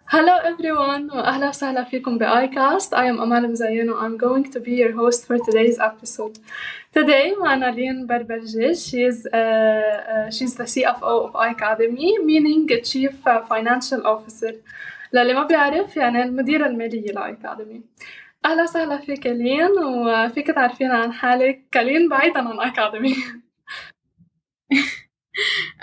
Hello everyone وأهلا وسهلا فيكم iCast. I am Amal Mzayen and I'm going to be your host for today's episode. Today معنا Lynn Barbarji. She's the CFO of iCademy, meaning Chief Financial Officer. للي ما بيعرف يعني المديرة المالية لiCademy. أهلا وسهلا فيك لين وفيك تعرفين عن حالك كلين بعيدا عن iCademy.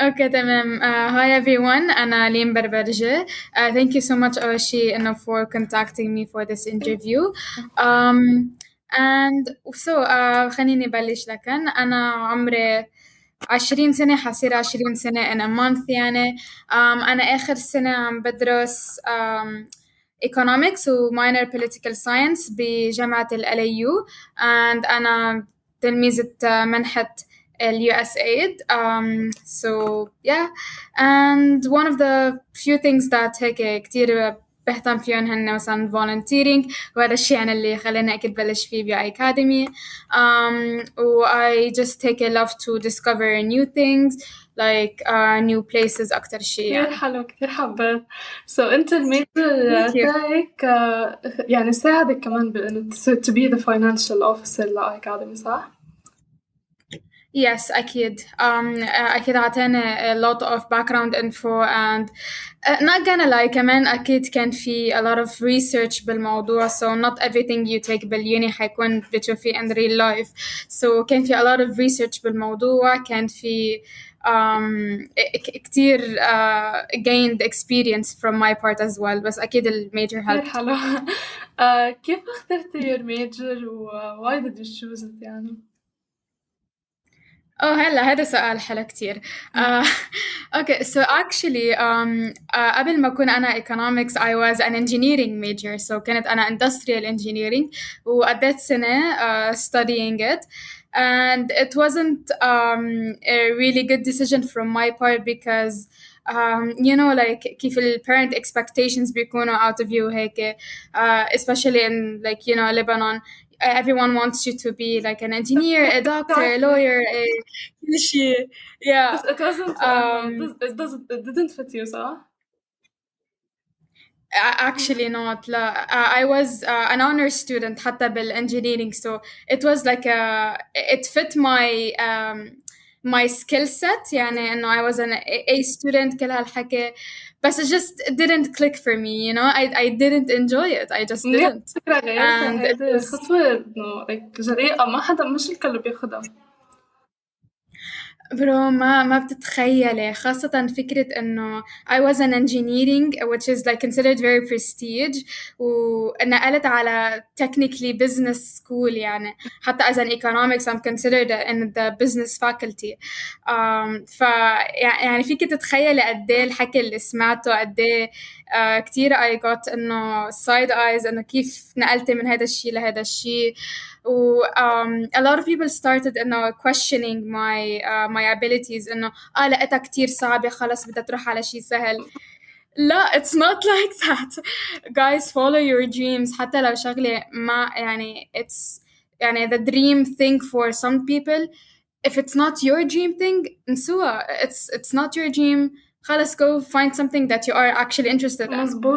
Okay, تمام. Hi everyone, أنا لين بربرجة. Thank you so much Oshi for contacting me for this interview. And so خليني بلش لكن أنا عمري 20 سنة حصير 20 سنة in a month يعني. أنا آخر سنة عم بدرس economics و minor political science بجامعة ال LAU and أنا تلميذة منحة USAID. So yeah, and one of the few things that هيك كتير بهتم فيهم هن مثلا volunteering وهذا الشيء يعني اللي خلاني أكيد بلش فيه iCademy. I just take a love to discover new things like new places أكتر شيء كتير يعني. حلو كتير حبيت. So أنت الميجر تاعك يعني ساعدك كمان بإنه to be the financial officer لiCademy صح؟ Yes, أكيد. أكيد عطاني a lot of background info and not gonna lie كمان أكيد كان في a lot of research بالموضوع so not everything you take باليوني حيكون بتشوفيه in real life. So كان في a lot of research بالموضوع كان في كتير gained experience from my part as well بس أكيد الميجر كتير helped. حلو. كيف اخترتي your major و why did you choose it يعني؟ هلا هذا سؤال حلو كتير. Okay, so actually قبل ما أكون أنا economics I was an engineering major so كانت أنا industrial engineering وقضيت سنة studying it and it wasn't a really good decision from my part because you know like كيف ال parent expectations بيكونوا out of you هيك especially in like you know Lebanon everyone wants you to be like an engineer, a doctor, a lawyer, كل شيء. Yeah. But it wasn't it didn't fit you صح؟ Actually not لا. I was an honor student حتى بالengineering so it was like it fit my skill set يعني إنه I was an A student كل هالحكي بس it just didn't click for me you know I didn't enjoy it I just didn't فكرة غيرتها and it هيدي was خطوة إنه like جريئة ما حدا مش الكل بياخدها. برو ما بتتخيلي خاصة فكرة إنه I was an engineering which is like considered very prestige ونقلت على technically business school يعني حتى as an economics I'm considered in the business faculty. يعني فيك تتخيلي قد ايه الحكي اللي سمعته قد ايه كتير I got إنه side eyes إنه كيف نقلتي من هذا الشيء لهذا الشيء و a lot of people started إنه questioning my abilities إنه لقيتها كتير صعبة خلص بدها تروح على شيء سهل. لا it's not like that guys follow your dreams حتى لو شغلة ما يعني it's يعني the dream thing for some people if it's not your dream thing انسوها it's not your dream خلص go find something that you are actually interested in.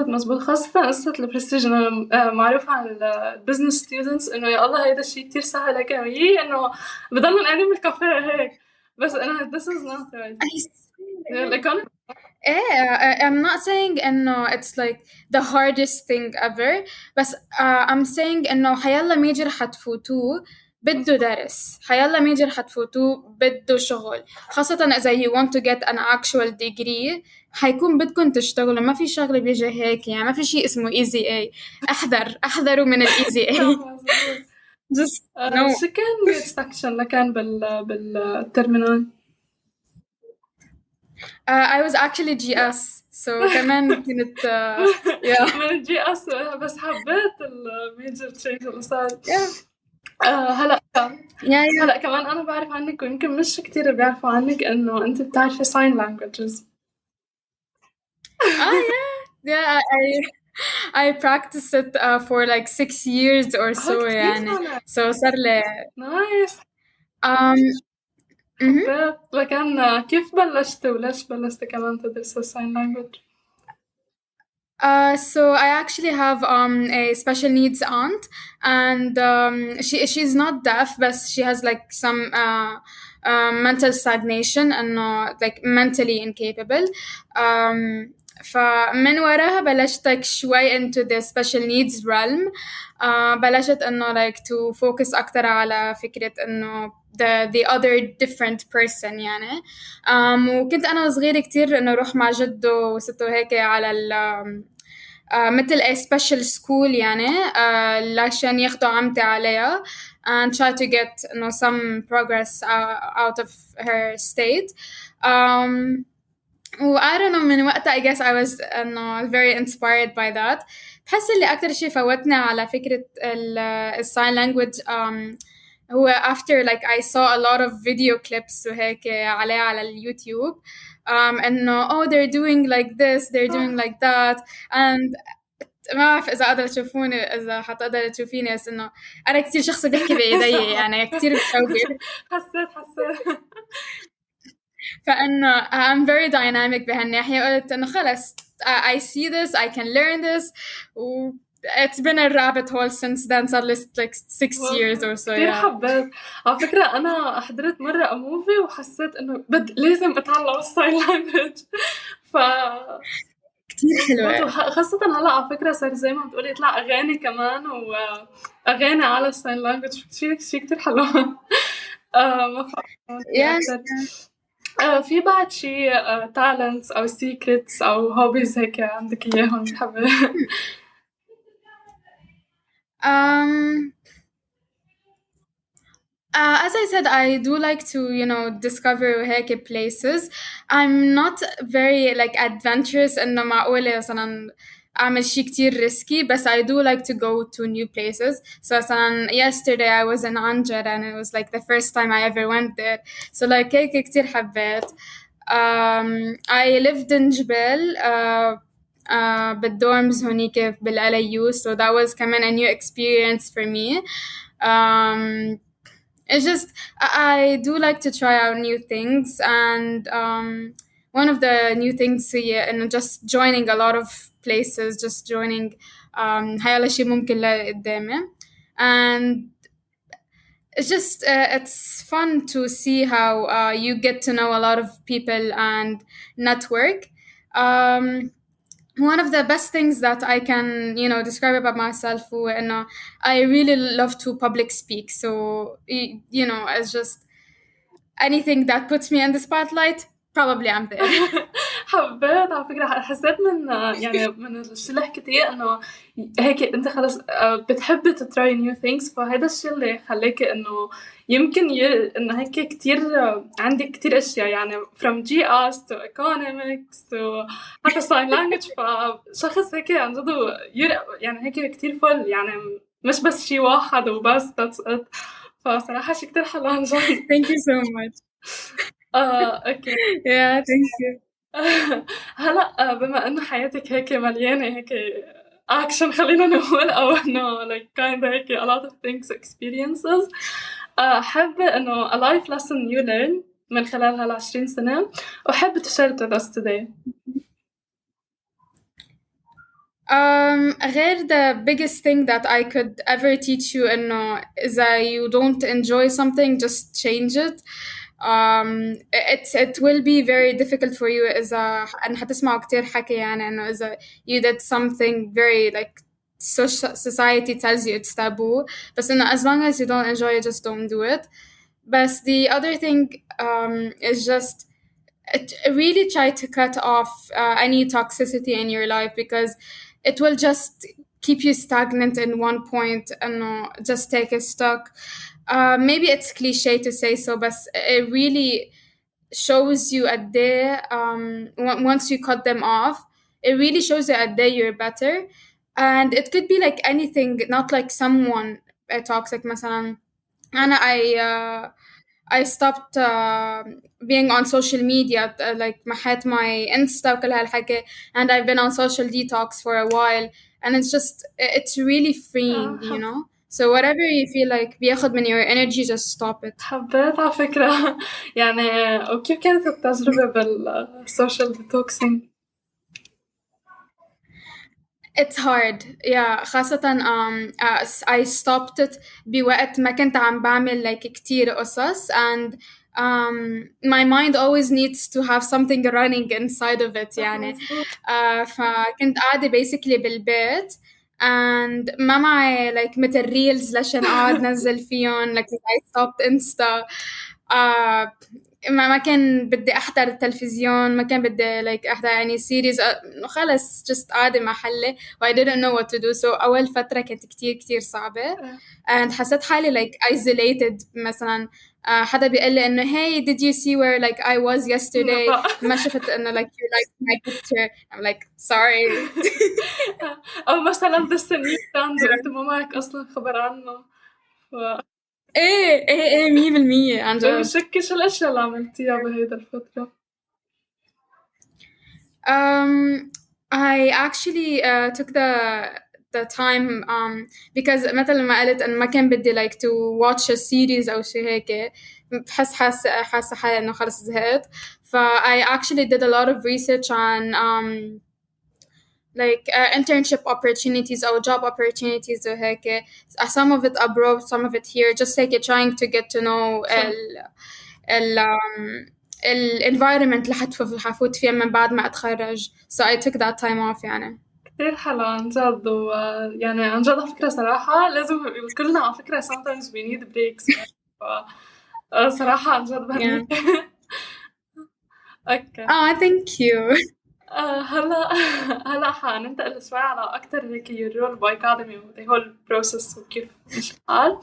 مزبوط خاصة قصة البرستيج أنا معروف عن البزنس ستودنتس إنه يا الله هيدا الشيء كتير سهل هيك إنه بضلن قاعدين بالكافيه هيك بس أنا this is not right. الإيكونومي I'm not saying إنه it's like the hardest thing ever بس I'm saying إنه حيلا ميجر حتفوتوه بده درس حيلا ميجر حتفوتوه بده شغل خاصة إذا you want to get an actual degree حيكون بدكم تشتغلوا ما في شغلة بيجي هيك يعني ما في شيء اسمه easy A احذروا من ال easy A just no. شو كان your section لكان بالترمينال؟ I was actually GS so كمان كنت yeah. من GS بس حبيت الميجر تشينج اللي صار. yeah. هلا كمان أنا بعرف عنك ويمكن مش كتير بيعرفوا عنك إنه أنت بتعرفي sign languages. yeah I practiced it for like 6 years or so يعني so صار لي nice. mhm. حبيت لكن كيف بلشتي وليش بلشتي كمان تدرسي sign language؟ So I actually have a special needs aunt, and she's not deaf, but she has like some mental stagnation and like mentally incapable. فمن وراها بلشت like شوي into the special needs realm. بلشت إنه like to focus أكتر على فكرة إنه the other different person يعني. وكنت أنا صغيرة كتير إنه أروح مع جده وستو هيك على مثل a special school يعني عشان ياخدوا عمتي عليها and try to get some progress out of her state. I don't know من وقتها I guess I was very inspired by that. بحس اللي أكتر شي فوتنا على فكرة sign language هو after like I saw a lot of video clips وهيك عليها على اليوتيوب إنه they're doing like this, they're doing like that, and ما أعرف إذا قادرة تشوفوني، إذا حتقدر تشوفيني، بس إنه أنا كتير شخص بيحكي بإيدي يعني كتير بتشوق. حسيت فإنه I'm very dynamic بهالناحية. قلت إنه خلص I see this, I can learn this. It's been a rabbit hole since then. صار لي like 6 years or so. كتير حبيت. على فكرة أنا حضرت مرة موفي وحسيت إنه لازم أتعلم الساين لانجويج. كتير حلوة. خاصة هلا على فكرة صار زي ما بتقولي يطلع أغاني كمان وأغاني على الساين لانجويج. شي كتير حلو. ما في بعد شي talents أو secrets أو hobbies هيك عندك إياهم حابة؟ As I said, I do like to, discover هيك places. I'm not very like adventurous إنه معقولة مثلا أعمل شي كتير risky, but I do like to go to new places. So مثلا yesterday I was in Anjar and it was like the first time I ever went there. So like هيك كتير حبيت. I lived in جبال بالدورمز هونيك بالLAU, so that was كمان a new experience for me. It's just I do like to try out new things, and one of the new things here and just joining a lot of places, just joining هاي شيء ممكن لقدامي, and it's just it's fun to see how you get to know a lot of people and network. One of the best things that I can, describe about myself is I really love to public speak. So, it's just anything that puts me in the spotlight, probably I'm there. حبيت على فكرة. حسيت من يعني من الشي اللي حكيتيه إنه هيك أنت خلص بتحبي تتراي نيو ثينجز، فهذا الشي اللي خليكي إنه يمكن إنه هيك كتير عندك كتير أشياء يعني from GS to economics to حتى sign language. فشخص هيك عن جد يعني هيك كتير فل يعني مش بس شي واحد وبس that's it. فصراحة شي كتير حلو عن جد. Thank you so much. اوكي. Yeah, thank you. هلا بما انه حياتك هيك مليانه هيك اكشن، خلينا نقول او انه like kind هيك a lot of things experiences، حابه انه a life lesson you learn من خلال هال20 سنه وحابه تشارك with us today. غير the biggest thing that I could ever teach you إنه إذا you don't enjoy something, just change it. It will be very difficult for you إذا حتسمعوا كتير حكي يعني إنه إذا you did something very like society tells you it's taboo, بس إنه as long as you don't enjoy it, just don't do it. But the other thing is just really try to cut off any toxicity in your life, because it will just keep you stagnant in one point and just take it stuck. Maybe it's cliche to say so, but it really shows you a day once you cut them off, it really shows you a day you're better. And it could be like anything, not like someone toxic. مثلا I stopped being on social media, like محيت my Insta وكل هالحكي, and I've been on social detox for a while, and it's really freeing, you know. So whatever you feel like بياخد من your energy, just stop it. حبيت على فكرة يعني. وكيف كانت التجربة بالسوشيال ديتوكسينج؟ it's hard yeah خاصة I stopped it بوقت ما كنت عم بعمل like كتير قصص and my mind always needs to have something running inside of it يعني فكنت قاعدة basically بالبيت and ما معي like مثل reels لشان أقعد نزل فيهم like I stopped Insta ما كان بدي أحضر التلفزيون ما كان بدي like أحضر يعني series خلص just قاعدة محلي و I didn't know what to do so أول فترة كانت كتير صعبة and حسيت حالي like isolated مثلا حدا بيقول لي إنه hey did you see where like I was yesterday ما شفت إنه like you liked my picture I'm like sorry أو مثلا this new trend وأنت ما معك أصلا خبر عنه إيه 100% عن جد شكي شو الأشياء اللي عملتيها بهيدا الفترة؟ I actually took the time because مثل ما قلت إنه ما كان بدي like to watch a series أو شي هيك بحس حاسة حالي إنه خلص زهقت I actually did a lot of research on like internship opportunities or job opportunities وهيك some of it abroad some of it here just like trying to get to know الانفايرمنت اللي حفوت فيها من بعد ما اتخرج so I took that time off يعني كتير حلو عن جد يعني عن جد على فكرة صراحة لازم كلنا على فكرة sometimes we need breaks صراحة عن جد بهنيك اوكي thank you هلا حننتقل شوي على أكتر هيك your role بiCademy و the whole process وكيف مش حال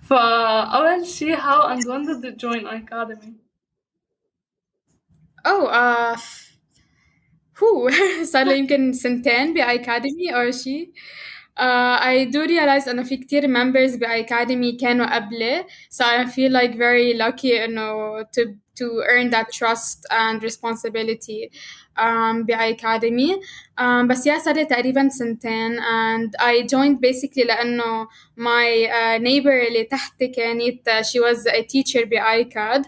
فأول شي how and when did you join iCademy؟ صار لي يمكن سنتين بiCademy أو شي I do realize إنه في كتير members b'iCademy كانوا قبلي so I feel like very lucky إنه to earn that trust and responsibility b'iCademy بس صار لي تقريبا سنتين and I joined basically لأنه my neighbor اللي تحتي كانت she was a teacher b'iCad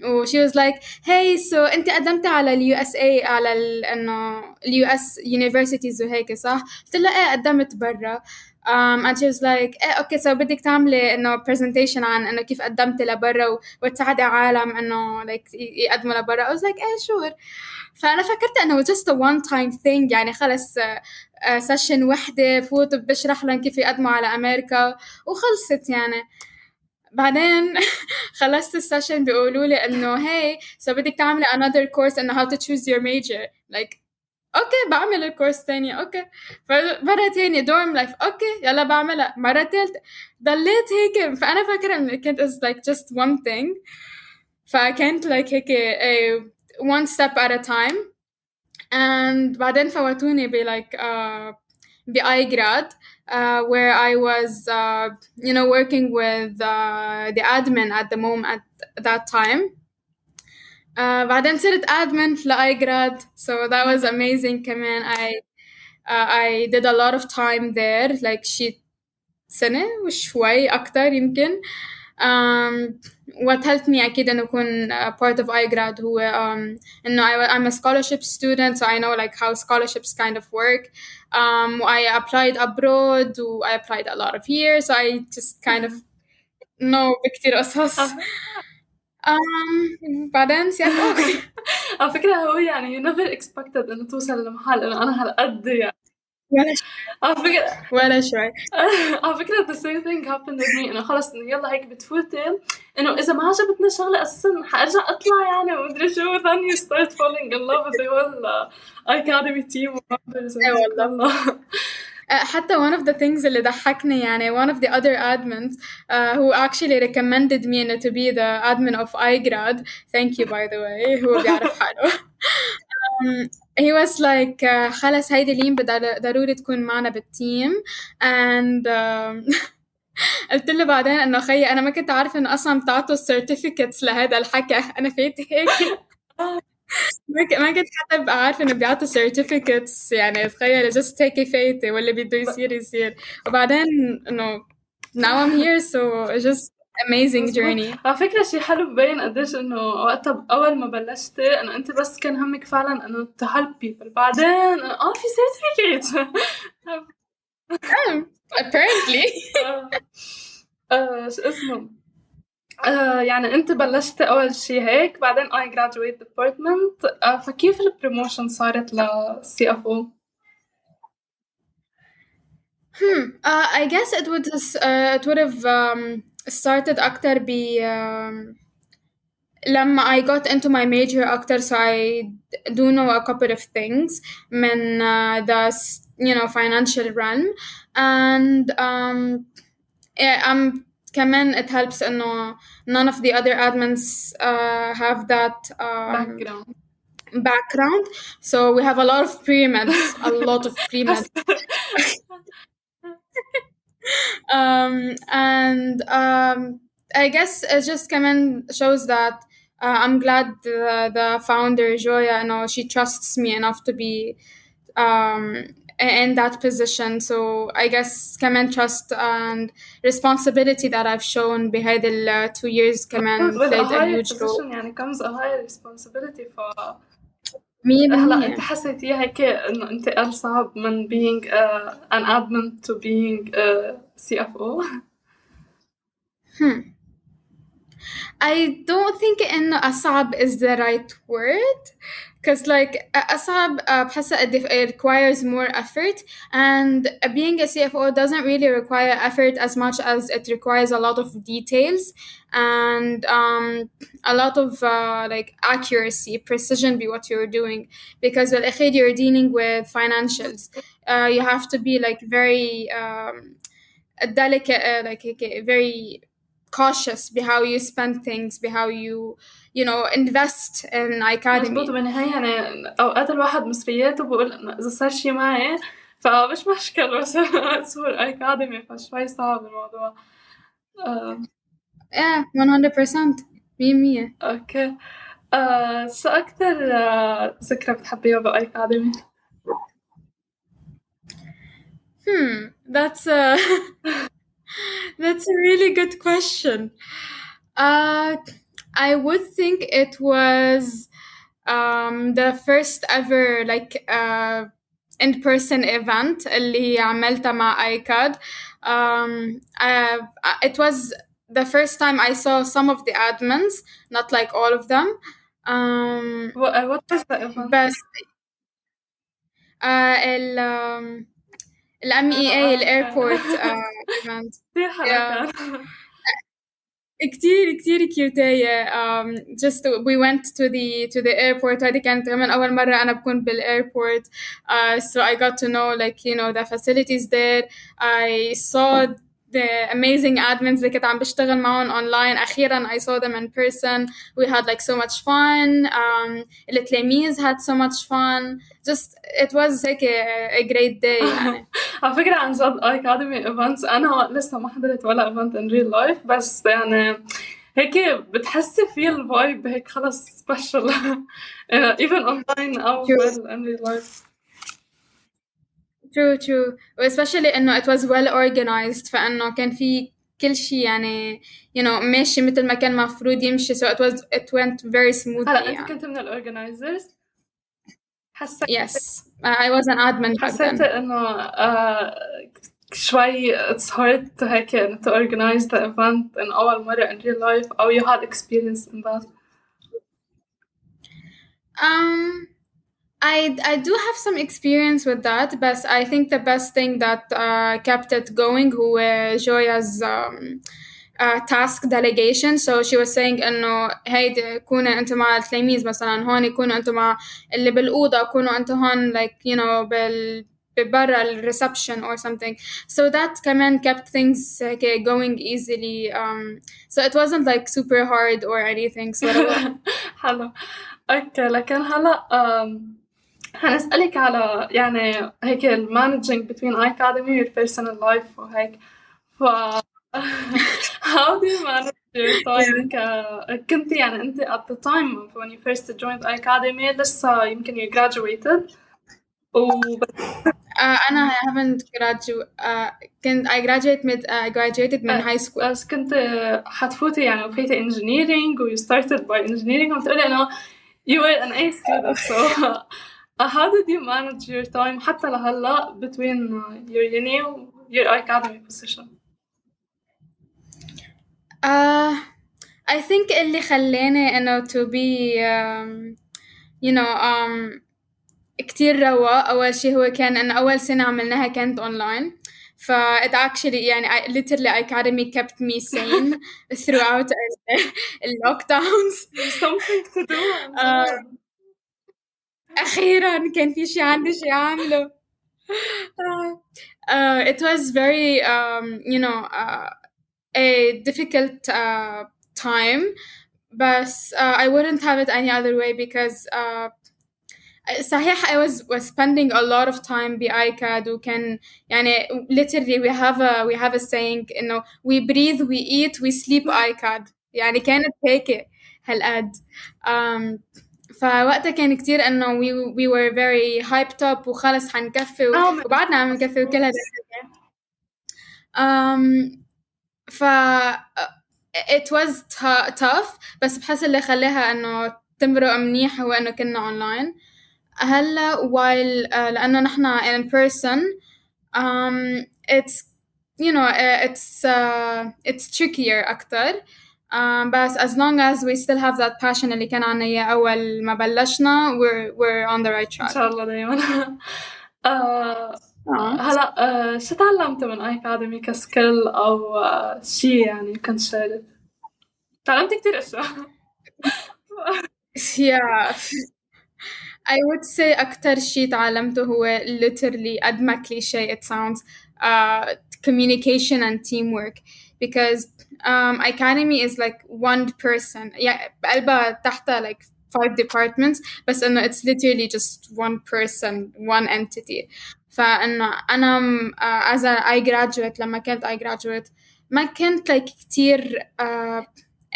و she was like hey so أنت قدمتي على ال USA على إنه ال US universities وهيك صح؟ قلت لها إيه قدمت برا and she was like إيه أوكي so بدك تعملي إنه presentation عن إنه كيف قدمتي لبرا وتساعدي عالم إنه like يقدموا لبرا I was like إيه sure فأنا فكرت إنه just a one time thing يعني خلص session وحدة فوت بشرح لهم كيف يقدموا على أمريكا وخلصت يعني بعدين خلصت السيشن بيقولوا لي إنه hey so بدك تعملي another course إنه how to choose your major like أوكي بعمل الكورس تاني أوكي مرة تانية dorm life أوكي يلا بعملها مرة تالتة ضليت هيك فأنا فاكرة إن كانت is like just one thing فكانت like هيك one step at a time and بعدين فوتوني ب like iGrad where I was working with the admin at the moment at that time بعدين صرت admin iGrad so that was amazing كمان I did a lot of time there like شي سنة وشوي أكتر يمكن what helped me أكيد إنه أكون part of iGrad هو إنه I'm a scholarship student so I know like how scholarships kind of work I applied abroad I applied a lot of here so I just kind of know بكتير قصص بعدين CFO على فكرة هو يعني you never expected إنه توصل لمحل إنه أنا هالقد يعني ولا شوي على فكرة the same thing happened with me إنه خلص إنه يلا هيك بتفوتي إنه إذا ما عجبتنا شغلة أساسا حأرجع أطلع يعني ومدري شو then you start falling in love with the whole iCademy team والله حتى one of the things اللي ضحكني يعني one of the other admins who actually recommended me to be the admin of iGrad thank you by the way هو بيعرف حاله he was like خلص هيدي لين بدها ضروري تكون معنا بالتيم and قلت له بعدين انه خيي انا ما كنت عارفه انه اصلا بتعطوا certificates لهذا الحكي انا فات هيك ما كنت حتى ببقى عارفه انه بيعطوا certificates يعني تخيل just take فايته واللي بده يصير وبعدين انه now I'm here so just amazing journey. على فكرة شي حلو ببين قديش إنه وقتها أول ما بلشتي إنه أنت بس كان همك فعلا إنه to help people، بعدين في certificate. apparently. شو اسمه يعني أنت بلشتي أول شي هيك، بعدين I graduate department. فكيف البروموشن صارت ل CFO؟ I guess it would have started أكتر لما I got into my major أكتر, so I do know a couple of things من the financial realm, and كمان it helps إنه none of the other admins have that background, so we have a lot of pre-meds, a lot of pre-meds. And I guess it just كمان shows that I'm glad the founder Joya, she trusts me enough to be in that position. So I guess كمان trust and responsibility that I've shown behind the 2 years كمان played a huge role. يعني comes a high responsibility. هلا انت حسيتيها هيك انه انتقال صعب من being an admin to being CFO؟ I don't think إنه أصعب is the right word, because like أصعب بحسها it requires more effort, and being a CFO doesn't really require effort as much as it requires a lot of details and a lot of like accuracy, precision be what you're doing, because بالأخير you're dealing with financials. You have to be like very delicate, like very cautious بhow you spend things, بhow you invest in iCademy. مزبوط. بالنهاية يعني أوقات الواحد مصرياته بقول إنه إذا صار شي معي فمش مشكلة، بس صور iCademy فشوي صعب الموضوع. 100% 100%. أوكي. شو أكتر ذكرى بتحبيها بiCademy؟ That's a really good question. I would think it was the first ever like in-person event اللي عملتها مع iCad. It was the first time I saw some of the admins, not like all of them. What was the event? بس MEA الايربورت event. كتير حلو كان. كتير كيوتية. just we went to the airport. هذه كانت كمان أول مرة أنا بكون بالairport. So I got to know like the facilities there. I saw the amazing admins اللي كنت عم بشتغل معهم online. أخيرا I saw them in person. We had like so much fun. التلاميذ had so much fun. Just it was like a great day يعني. على فكرة عن جد iCademy events أنا لسه ما حضرت ولا event in real life، بس يعني هيك بتحسي فيه الفايب هيك خلص special even online أو in real life. True. especially إنه it was well organized، فإنه كان في كل شيء يعني ماشي مثل ما كان مفروض يمشي. So it went very smoothly. هلا أنت كنت من الorganizers؟ Yes, I was an admin. حسيت إنه شوي it's hard to هيك to organize the event in أول مرة in real life أو you had experience in that؟ I do have some experience with that, but I think the best thing that kept it going هو Joya's task delegation. So she was saying إنه هيدا كونوا أنتوا مع التلاميذ مثلا هون، كونوا أنتوا مع اللي بالأوضة، كونوا أنتوا هون like برا الريسبشن or something. So that كمان kept things going easily. So it wasn't like super hard or anything. So حلو. أوكي، لكن هلا هنسألك على يعني هيك managing between iCademy your personal life وهيك. How do you manage your time? كنت يعني أنت at the time when you first joined iCademy لسه يمكن you graduated أنا I haven't graduated من high school. بس كنت حتفوتي يعني وفيتي engineering و you started by engineering عم تقولي إنه you were an A student so how did you manage your time حتى لهلا between your uni و your iCademy position? I think اللي خلاني إنه to be كتير رواق. أول شي هو كان إنه أول سنة عملناها كانت online. it actually يعني literally iCademy kept me sane throughout lockdowns. something to do. أخيرا كان في شي عندي شي أعمله. It was very a difficult time, but I wouldn't have it any other way because صحيح I was spending a lot of time iCad وكان يعني literally we have a saying إنه we breathe, we eat, we sleep iCad. يعني كانت هيك هالقد. فوقتها كان كتير إنه we were very hyped up وخلص حنكفي وبعدنا عم نكفي وكل هذا الشيء. it was tough بس بحس اللي خلاها إنه تمرق منيح هو إنه كنا online. هلا while لأنه نحنا in person it's trickier أكتر. بس as long as we still have that passion اللي كان عنا إياه أول ما بلشنا we're on the right track. إن شاء الله دايما. هلا شو تعلمت من iCademy كسكيل أو شي يعني كنت شارد؟ تعلمت كتير أشياء. yeah. I would say أكتر شي تعلمته هو literally قد ما cliché it sounds communication and teamwork because iCademy is like one person بقلبها تحتها like 5 departments بس إنه it's literally just one person one entity. فإنه أنا as I graduate لما كنت I graduate ما كنت like كتير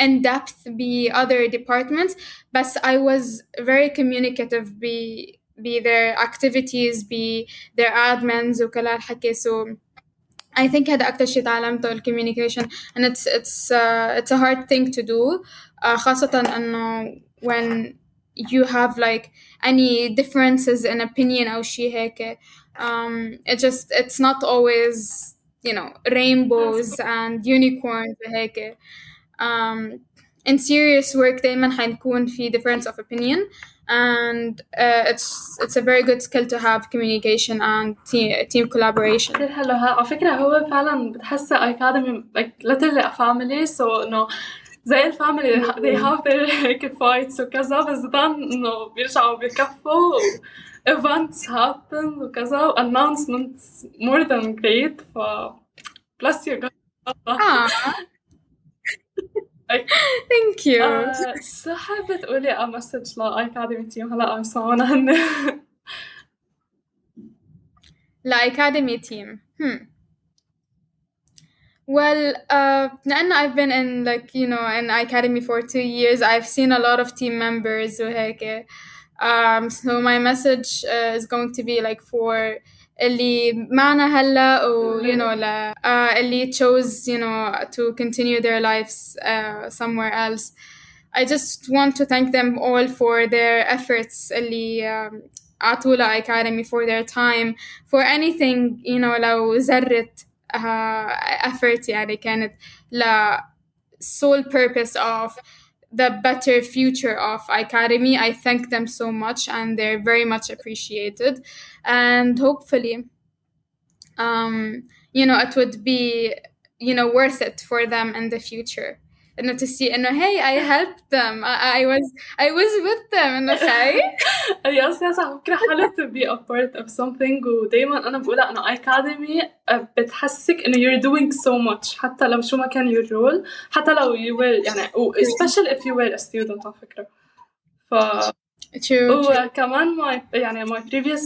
in depth be other departments but I was very communicative be their activities be their admins وكل هالحكي. so I think هذا أكتر شيء تعلمته communication and it's a hard thing to do خاصة إنه when you have like any differences in opinion أو شيء هيك it's not always rainbows and unicorns هيك. in serious work دايما حنكون في difference of opinion and it's a very good skill to have communication and team collaboration. هلا على فكرة هو فعلا بتحس iCademy like literally a family so إنه زي الفاميلي they have their fights وكذا بس بعدين إنه بيرجعوا بيكفوا events happen وكذا announcements more than great bless you guys. Thank you. شو حابة تقولي a message iCademy team هلا عم يسمعونا هن؟ iCademy team. Well, لأن I've been in in iCademy for 2 years, I've seen a lot of team members وهيك. So my message is going to be like for اللي معنا هلا و اللي chose to continue their lives somewhere else. I just want to thank them all for their efforts اللي عطوا iCademy for their time for anything لو زرت effort يعني كانت sole purpose of the better future of iCademy. I thank them so much and they're very much appreciated and hopefully it would be worth it for them in the future to see hey I helped them I was with them خاي yes على فكرة حلو to be a part of something ودايما أنا بقولها إنه iCademy بتحسك إنه you're doing so much حتى لو شو ما كان your role حتى لو you were يعني especially if you were a student على فكرة وكمان my previous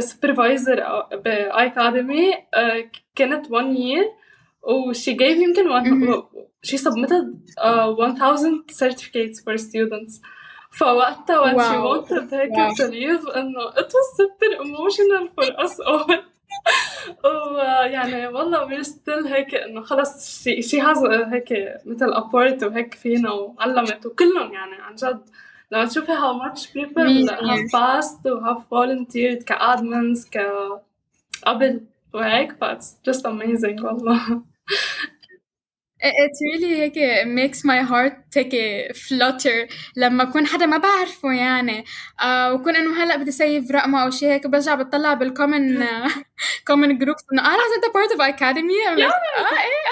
supervisor iCademy كانت 1 year she gave يمكن she submitted 1000 certificates for students فوقتها when she واو wanted هيك واو to leave إنه it was super emotional for us all. ويعني والله we're still هيك إنه خلص she has هيك مثل apport وهيك فينا وعلمت وكلهم يعني عن جد لما تشوفي how much people have 100%. passed و have volunteered كadmins قبل وهيك it's just amazing والله. It really هيك makes my heart take a flutter لما أكون حدا ما بعرفه يعني وكون إنه هلأ بدي سيف رقمه أو شيء هيك برجع بطلع بالcommon common groups إنه لازم أنت part of iCademy. I'm like إيه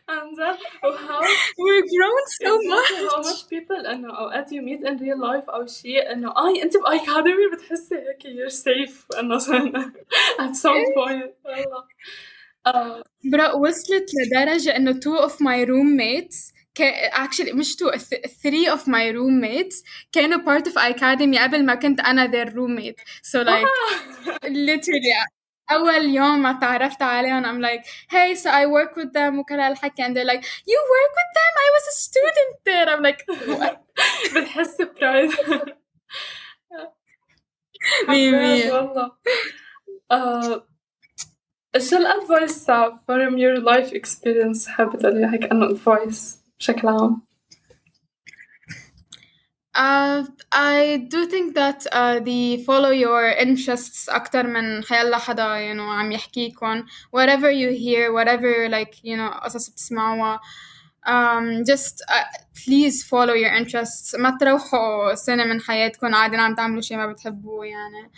عن جد وهاو we're grown so exactly how much. much people إنه أوقات you meet in real life أو شيء إنه أنت بiCademy بتحسي هيك you're safe إنه at some point والله. برا وصلت لدرجة إنه 2 of my roommates actually مش 2 3 of my roommates كانوا part of iCademy قبل ما كنت أنا their roommate. So like literally أول يوم ما تعرفت عليهم I'm like hey so I work with them وكل هالحكي and they're like you work with them I was a student there. I'm like what. بتحسي pride. مية والله. شو الادفايس from your life experience حابة تقولي هيك انه advice بشكل عام؟ I do think that the follow your interests أكتر من حيلا حدا you know عم يحكيكم whatever you hear whatever like you know قصص بتسمعوها just please follow your interests ما تروحوا سنة من حياتكم قاعدين عم تعملوا شيء ما بتحبوه يعني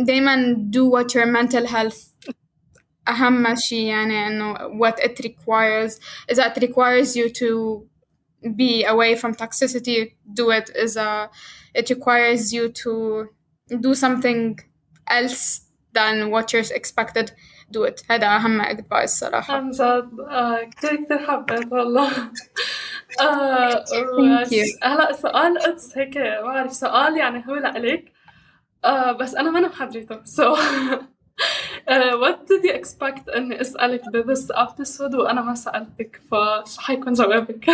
دايما do what your mental health أهم شيء يعني إنه what it requires إذا it requires you to be away from toxicity do it it requires you to do something else than what you're expected do it. هذا أهم advice صراحة. عن جد كتير حبيت والله. Thank you. هلا سؤال هيك ما بعرف سؤال يعني هو لإلك بس أنا ما محضرته so what did you expect إني أسألك بthis episode وأنا ما سألتك فشو حيكون جوابك؟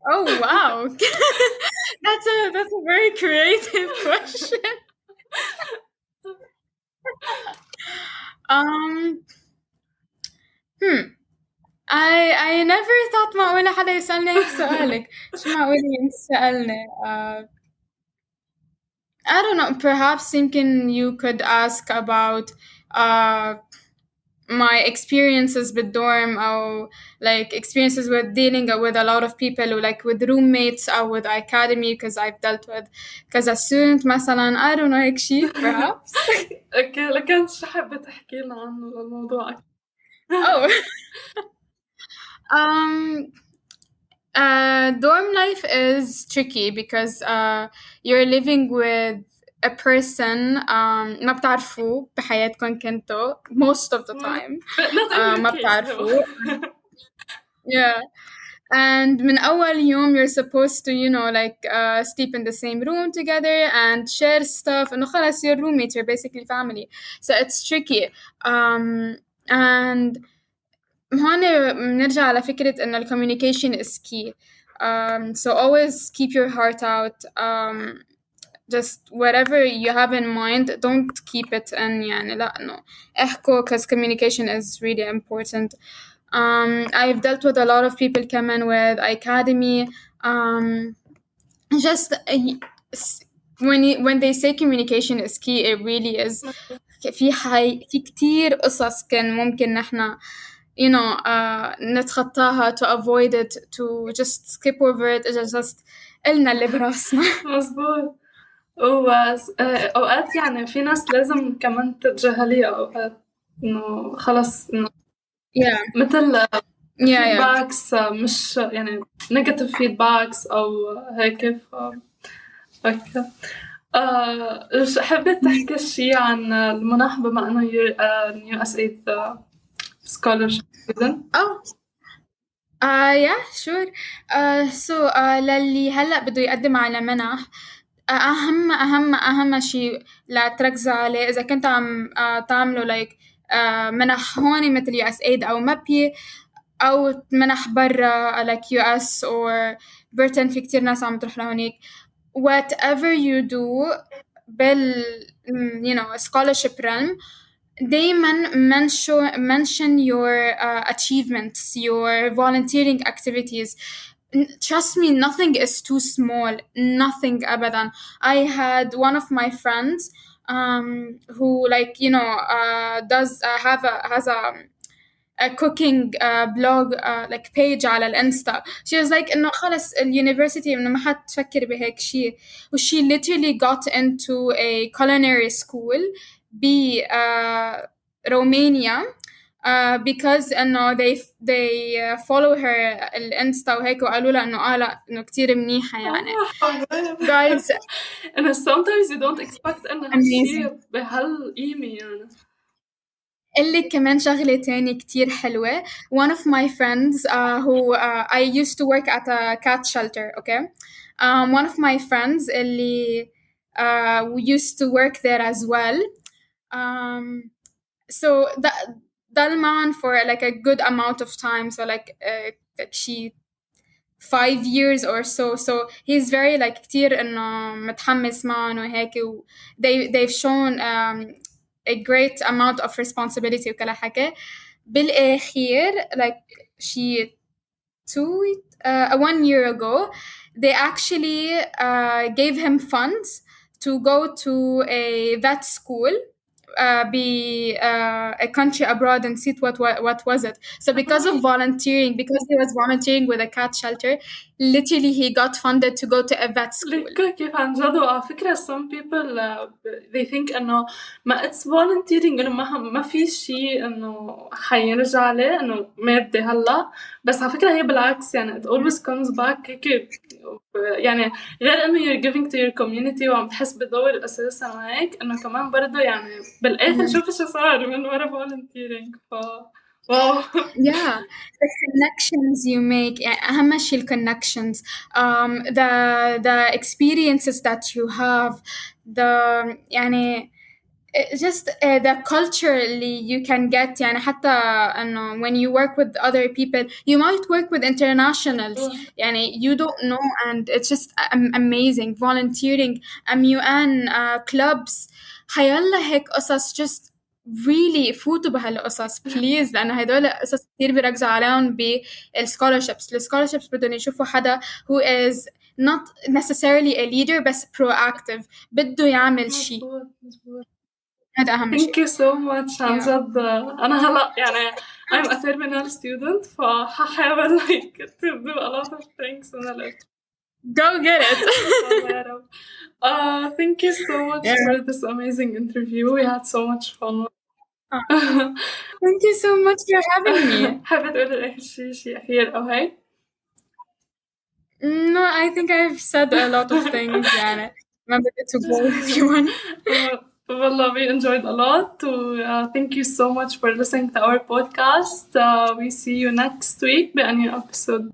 Oh wow. That's a very creative question. I never thought معقولة حدا يسألني هيك سؤالك. شو معقولة يسألني I don't know, perhaps يمكن you could ask about my experiences بالدورم أو like experiences with dealing with a lot of people or like with roommates or with iCademy because I've dealt with كذا student مثلا I don't know هيك شيء perhaps. اوكي لكن شو حابة تحكي لنا عنه الموضوع؟ Oh. Dorm life is tricky because you're living with a person ما بتعرفوه بحياتكم كنتوا most of the time ما بتعرفوه. Yeah. And من أول يوم you're supposed to you know like sleep in the same room together and share stuff إنه خلاص your roommates you're basically family so it's tricky and هون بنرجع على فكرة إن ال communication is key. So always keep your heart out. Just whatever you have in mind, don't keep it in يعني لا no احكوا because communication is really important. I've dealt with a lot of people coming with iCademy. Just when they say communication is key, it really is. في كتير قصص كان ممكن نحنا you know نتخطاها to avoid it to just skip over it just قلنا اللي براسنا. مزبوط. أوقات يعني في ناس لازم كمان تتجاهليها أوقات إنه خلص إنه مثل feedbacks مش يعني negative feedbacks أو هيك أوكي. حبيت تحكي شيء عن المنح بما إنه new S8 scholarship student. yeah sure. So للي هلأ بده يقدم على منح أهم شيء لا تركزوا عليه إذا كنتوا عم تعملوا like منح هون مثل US8 أو MAPI أو منح برا like US or برتن في كتير ناس عم تروح لهونيك. whatever you do بال scholarship realm دايما mention your achievements, your volunteering activities. Trust me, nothing is too small. Nothing أبدا. I had one of my friends who does has a cooking blog like page على الانستا. She was like إنه خلص الuniversity إنه ما حد تفكر بهيك شيء. She literally got into a culinary school ب رومانيا because إنه they follow her الانستا وهيك وقالوا لها إنه لا إنه كتير منيحة يعني. guys and sometimes you don't expect إنه هالشيء بهالقيمة يعني. اللي كمان شغلة تاني كتير حلوة. One of my friends who I used to work at a cat shelter, okay? One of my friends اللي we used to work there as well. So that man for like a good amount of time, so like she 5 years or so he's very like كتير إنه متحمس معهم وهيك they've shown a great amount of responsibility وكل حكي. بالآخر like she 1 year ago they actually gave him funds to go to a vet school be a country abroad and see what was it. So because of volunteering, because he was volunteering with a cat shelter, literally he got funded to go to a vet school. كيف عن جد. وعلى فكرة some people they think إنه ما it's volunteering إنه ما في شيء إنه حيرجع عليه إنه مادي هلا. بس على فكرة هي بالعكس يعني it always comes back هيك يعني غير إنه you're giving to your community وعم تحس بدور أساسا وهيك إنه كمان برضه يعني بالآخر شوف شو صار من ورا volunteering. Wow. Yeah, the connections you make, أهم شيء ال connections, the experiences that you have, the يعني just the culturally you can get يعني حتى إنه when you work with other people you might work with internationals يعني you don't know and it's just amazing. Volunteering MUN clubs حيلا هيك قصص just really فوتوا بهالقصص please لأن هدول قصص كتير بيركزوا عليهم بالscholarships بدهم يشوفوا حدا who is not necessarily a leader بس proactive بده يعمل شيء. هذا أهم شيء. Thank you so much عن جد. أنا هلا يعني I'm a terminal student فحاول like to do a lot of things من هالقد. Go get it. Thank you so much for this amazing interview. We had so much fun. Thank you so much for having me. حابة تقولي آخر شيء أخير أو هيك؟ No, I think I've said a lot of things يعني ما بدي to go if you want. Wallah, we enjoyed a lot. Thank you so much for listening to our podcast. We see you next week بأني episode.